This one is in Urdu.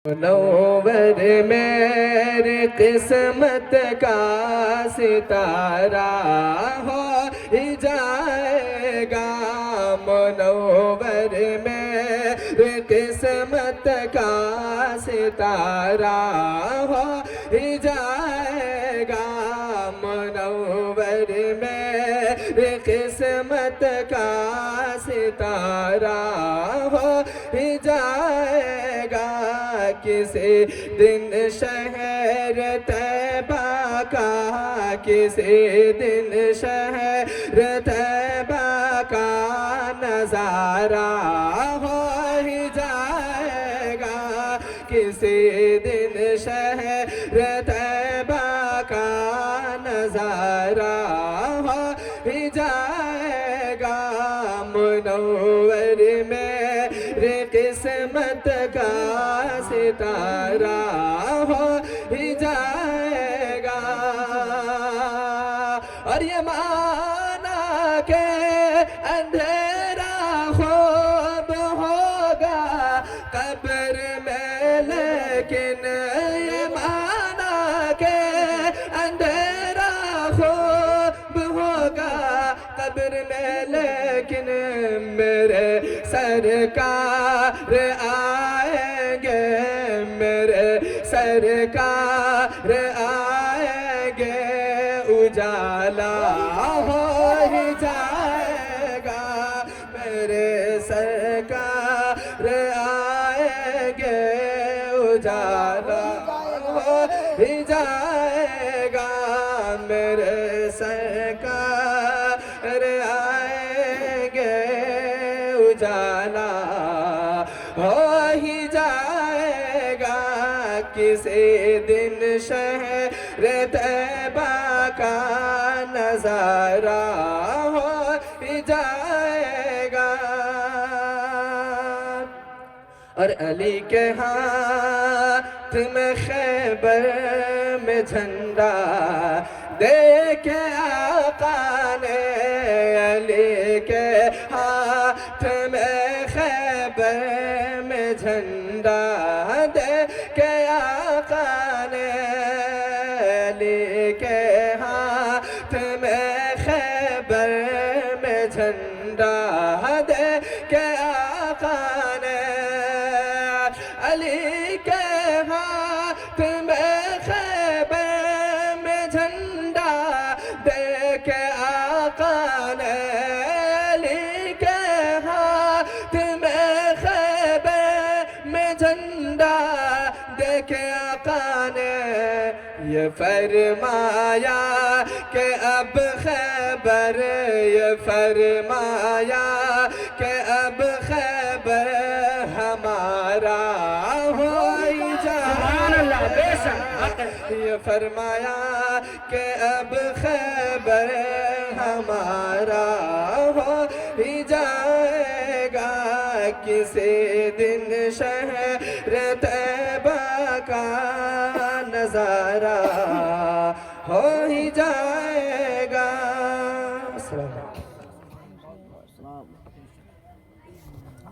منور میری قسمت کا ستارہ ہو ہی جائے گا، منور میری قسمت کا ستارہ ہو ہی جائے گا، منور میری قسمت کا ستارہ ہو ہی جائے گا، کسی دن شہر طیبہ کا، کسی دن شہر طیبہ کا نظارہ ہو ہی جائے گا، کسی دن شہر طیبہ کا نظارہ ہو ہی جائے گا، منور میری قسمت کا ستارہ ہو ہی جائے گا۔ اور یہ مانا کہ اندھیرا خواب ہوگا قبر میں، لیکن یہ مانا کہ اندھیرا خواب ہوگا قبر میں، لیکن میرے سرکار آئیں گے، میرے سرکار آئیں گے، اجالا ہو ہی جائے گا، میرے سرکار آئیں گے، اجالا ہو ہی جائے گا، میرے سرکار آئیں گے، اجالا ہو ہی جائے گا، کسی دن شہر طیبہ کا نظارہ ہو ہی جائے گا۔ اور علی کے ہاتھ میں خیبر میں جھنڈا دیکھے آقا نے، علی کے ہاتھ میں خیبر میں جھنڈا دیکھے آقا نے، علی کے ہاتھ میں خیبر میں جھنڈا دیکھے آقا نے، علی کے ہاتھ میں خیبر میں جھنڈا دیکھے آقا نے، علی کے ہاتھ میں خیبر میں جھنڈا دیکھے آقا نے، یہ فرمایا کہ اب خیبر، یہ فرمایا کہ اب خیبر ہمارا ہو ہی جائے گا، یہ فرمایا کہ اب خیبر ہمارا ہو ہی جائے گا، کسی دن شہر طیبہ کا نظارہ ہو ہی جائے گا۔